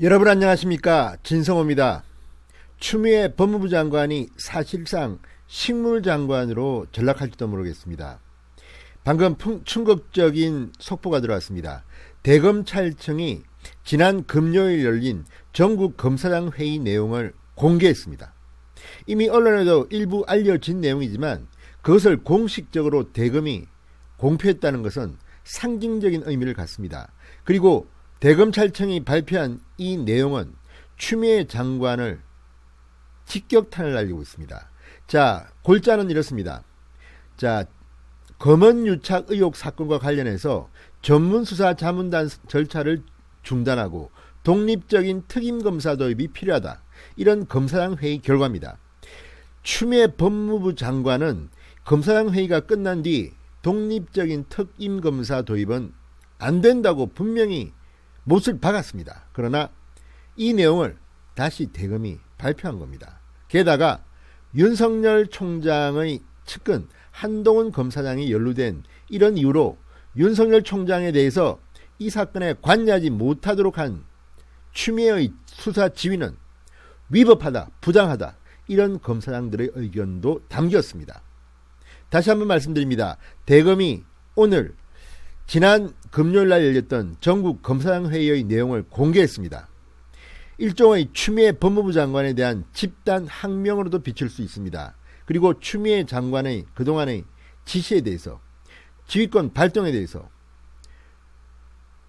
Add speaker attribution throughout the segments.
Speaker 1: 여러분 안녕하십니까, 진성호입니다. 추미애 법무부 장관이 사실상 식물장관으로 전락할지도 모르겠습니다. 방금 충격적인 속보가 들어왔습니다. 대검찰청이 지난 금요일 열린 전국 검사장 회의 내용을 공개했습니다. 이미 언론에도 일부 알려진 내용이지만 그것을 공식적으로 대검이 공표했다는 것은 상징적인 의미를 갖습니다. 그리고 대검찰청이 발표한 이 내용은 추미애 장관을 직격탄을 날리고 있습니다. 자, 골자는 이렇습니다. 자, 검언유착 의혹 사건과 관련해서 전문수사 자문단 절차를 중단하고 독립적인 특임검사 도입이 필요하다. 이런 검사장 회의 결과입니다. 추미애 법무부 장관은 검사장 회의가 끝난 뒤 독립적인 특임검사 도입은 안 된다고 분명히 못을 박았습니다. 그러나 이 내용을 다시 대검이 발표한 겁니다. 게다가 윤석열 총장의 측근 한동훈 검사장이 연루된 이런 이유로 윤석열 총장에 대해서 이 사건에 관여하지 못하도록 한 추미애의 수사 지휘는 위법하다, 부당하다, 이런 검사장들의 의견도 담겼습니다. 다시 한번 말씀드립니다. 대검이 오늘 지난 금요일날 열렸던 전국 검사장 회의의 내용을 공개했습니다. 일종의 추미애 법무부 장관에 대한 집단 항명으로도 비칠 수 있습니다. 그리고 추미애 장관의 그동안의 지시에 대해서, 지휘권 발동에 대해서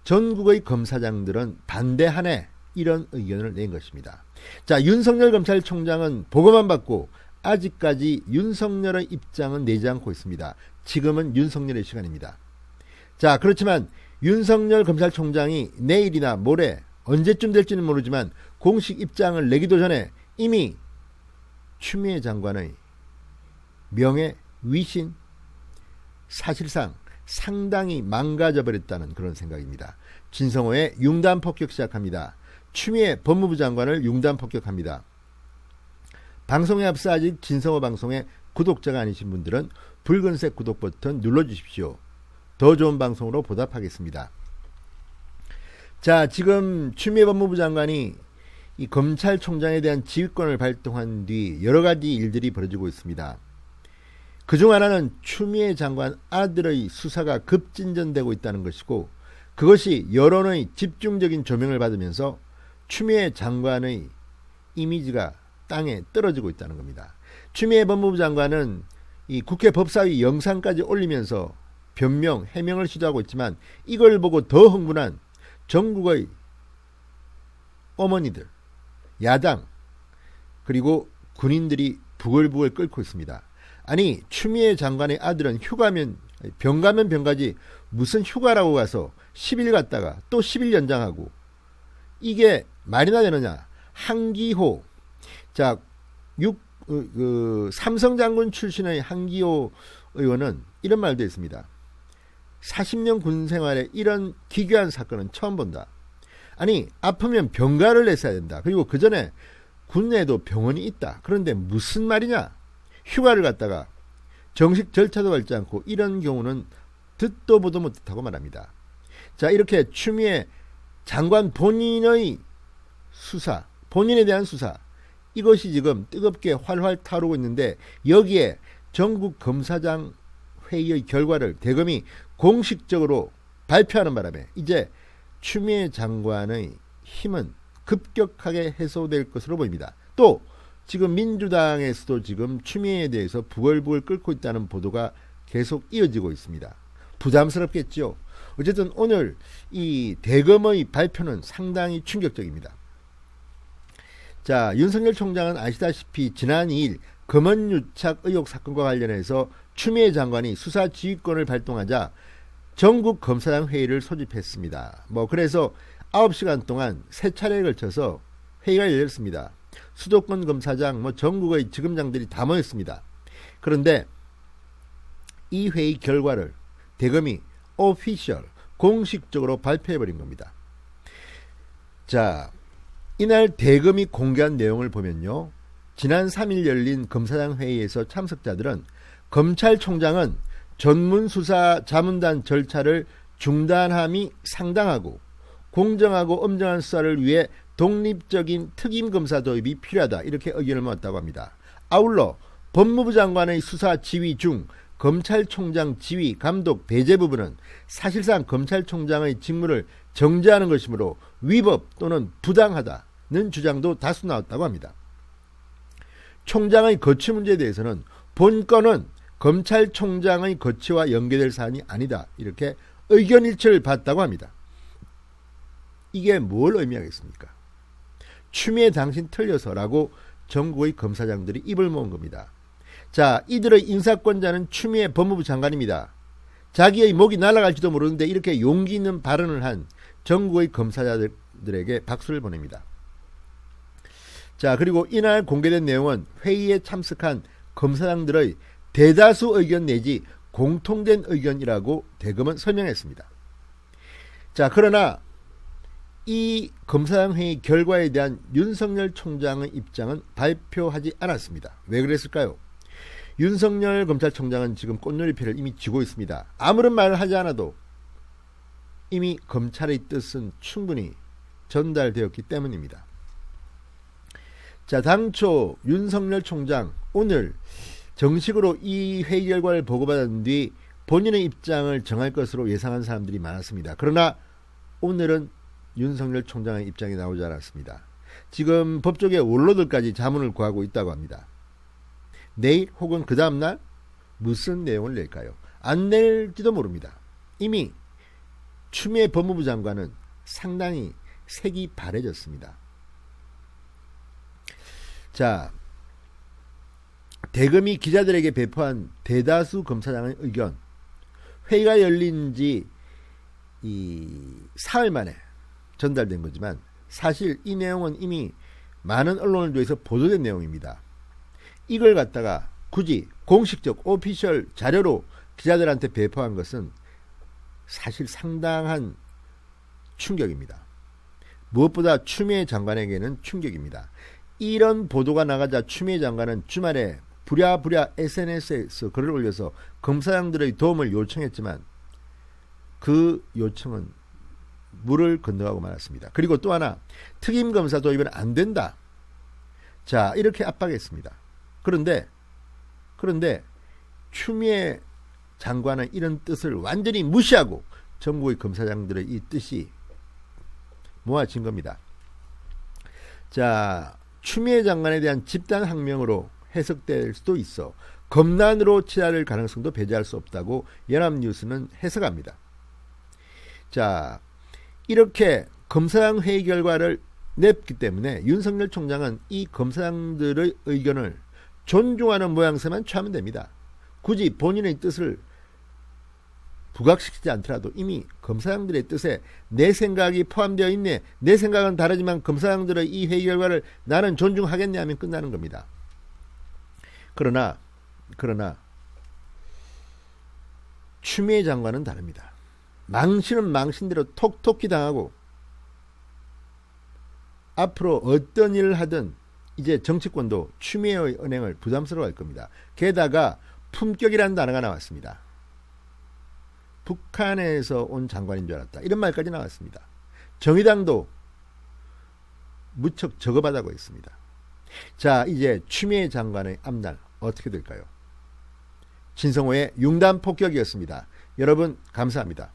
Speaker 1: 전국의 검사장들은 반대하네, 이런 의견을 낸 것입니다. 자, 윤석열 검찰총장은 보고만 받고 아직까지 윤석열의 입장은 내지 않고 있습니다. 지금은 윤석열의 시간입니다. 자, 그렇지만 윤석열 검찰총장이 내일이나 모레 언제쯤 될지는 모르지만 공식 입장을 내기도 전에 이미 추미애 장관의 명예, 위신, 사실상 상당히 망가져버렸다는 그런 생각입니다. 진성호의 융단 폭격 시작합니다. 추미애 법무부 장관을 융단 폭격합니다. 방송에 앞서 아직 진성호 방송의 구독자가 아니신 분들은 붉은색 구독 버튼 눌러주십시오. 더 좋은 방송으로 보답하겠습니다. 자, 지금 추미애 법무부 장관이 이 검찰총장에 대한 지휘권을 발동한 뒤 여러 가지 일들이 벌어지고 있습니다. 그중 하나는 추미애 장관 아들의 수사가 급진전되고 있다는 것이고, 그것이 여론의 집중적인 조명을 받으면서 추미애 장관의 이미지가 땅에 떨어지고 있다는 겁니다. 추미애 법무부 장관은 이 국회 법사위 영상까지 올리면서 변명, 해명을 시도하고 있지만 이걸 보고 더 흥분한 전국의 어머니들, 야당, 그리고 군인들이 부글부글 끓고 있습니다. 아니, 추미애 장관의 아들은 휴가면 병가면 병가지 무슨 휴가라고 가서 10일 갔다가 또 10일 연장하고, 이게 말이나 되느냐. 한기호, 자, 삼성 장군 출신의 한기호 의원은 이런 말도 했습니다. 40년 군 생활에 이런 기괴한 사건은 처음 본다. 아니, 아프면 병가를 냈어야 된다. 그리고 그 전에 군내에도 병원이 있다. 그런데 무슨 말이냐? 휴가를 갔다가 정식 절차도 밟지 않고, 이런 경우는 듣도 보도 못하고 말합니다. 자, 이렇게 추미애 장관 본인의 수사, 본인에 대한 수사, 이것이 지금 뜨겁게 활활 타오르고 있는데, 여기에 전국 검사장 회의의 결과를 대검이 공식적으로 발표하는 바람에 이제 추미애 장관의 힘은 급격하게 해소될 것으로 보입니다. 또 지금 민주당에서도 지금 추미애에 대해서 부글부글 끓고 있다는 보도가 계속 이어지고 있습니다. 부담스럽겠죠. 어쨌든 오늘 이 대검의 발표는 상당히 충격적입니다. 자, 윤석열 총장은 아시다시피 지난 2일 검언유착 의혹 사건과 관련해서 추미애 장관이 수사 지휘권을 발동하자 전국 검사장 회의를 소집했습니다. 그래서 9시간 동안 3차례에 걸쳐서 회의가 열렸습니다. 수도권 검사장, 전국의 지검장들이 다 모였습니다. 그런데 이 회의 결과를 대검이 오피셜, 공식적으로 발표해버린 겁니다. 자, 이날 대검이 공개한 내용을 보면요, 지난 3일 열린 검사장 회의에서 참석자들은 검찰총장은 전문수사 자문단 절차를 중단함이 상당하고 공정하고 엄정한 수사를 위해 독립적인 특임검사 도입이 필요하다 이렇게 의견을 모았다고 합니다. 아울러 법무부 장관의 수사 지휘 중 검찰총장 지휘, 감독, 배제 부분은 사실상 검찰총장의 직무를 정지하는 것이므로 위법 또는 부당하다는 주장도 다수 나왔다고 합니다. 총장의 거취 문제에 대해서는 본건은 검찰총장의 거취와 연계될 사안이 아니다 이렇게 의견 일치를 봤다고 합니다. 이게 뭘 의미하겠습니까? 추미애 당신 틀려서라고 전국의 검사장들이 입을 모은 겁니다. 자, 이들의 인사권자는 추미애 법무부 장관입니다. 자기의 목이 날아갈지도 모르는데 이렇게 용기 있는 발언을 한 전국의 검사자들에게 박수를 보냅니다. 자, 그리고 이날 공개된 내용은 회의에 참석한 검사장들의 대다수 의견 내지 공통된 의견이라고 대검은 설명했습니다. 자, 그러나 이 검사장 회의 결과에 대한 윤석열 총장의 입장은 발표하지 않았습니다. 왜 그랬을까요? 윤석열 검찰총장은 지금 꽃놀이표를 이미 쥐고 있습니다. 아무런 말을 하지 않아도 이미 검찰의 뜻은 충분히 전달되었기 때문입니다. 자, 당초 윤석열 총장 오늘 정식으로 이 회의 결과를 보고받은 뒤 본인의 입장을 정할 것으로 예상한 사람들이 많았습니다. 그러나 오늘은 윤석열 총장의 입장이 나오지 않았습니다. 지금 법조계 원로들까지 자문을 구하고 있다고 합니다. 내일 혹은 그 다음날 무슨 내용을 낼까요? 안 낼지도 모릅니다. 이미 추미애 법무부 장관은 상당히 색이 바래졌습니다. 자, 대검이 기자들에게 배포한 대다수 검사장의 의견, 회의가 열린 지 사흘 만에 전달된 거지만 사실 이 내용은 이미 많은 언론을 통해서 보도된 내용입니다. 이걸 갖다가 굳이 공식적 오피셜 자료로 기자들한테 배포한 것은 사실 상당한 충격입니다. 무엇보다 추미애 장관에게는 충격입니다. 이런 보도가 나가자 추미애 장관은 주말에 부랴부랴 SNS에서 글을 올려서 검사장들의 도움을 요청했지만 그 요청은 물을 건너가고 말았습니다. 그리고 또 하나, 특임검사 도입은 안 된다. 자, 이렇게 압박했습니다. 그런데 추미애 장관은 이런 뜻을 완전히 무시하고 전국의 검사장들의 이 뜻이 모아진 겁니다. 자, 추미애 장관에 대한 집단 항명으로 해석될 수도 있어 검난으로 취하할 가능성도 배제할 수 없다고 연합뉴스는 해석합니다. 자, 이렇게 검사장 회의 결과를 냈기 때문에 윤석열 총장은 이 검사장들의 의견을 존중하는 모양새만 취하면 됩니다. 굳이 본인의 뜻을 부각시키지 않더라도 이미 검사장들의 뜻에 내 생각이 포함되어 있네, 내 생각은 다르지만 검사장들의 이 회의 결과를 나는 존중하겠네 하면 끝나는 겁니다. 그러나 추미애 장관은 다릅니다. 망신은 망신대로 톡톡히 당하고 앞으로 어떤 일을 하든 이제 정치권도 추미애의 은행을 부담스러워할 겁니다. 게다가 품격이라는 단어가 나왔습니다. 북한에서 온 장관인 줄 알았다. 이런 말까지 나왔습니다. 정의당도 무척 저거받아고 있습니다. 자, 이제 추미애 장관의 앞날 어떻게 될까요? 진성호의 융단 폭격이었습니다. 여러분 감사합니다.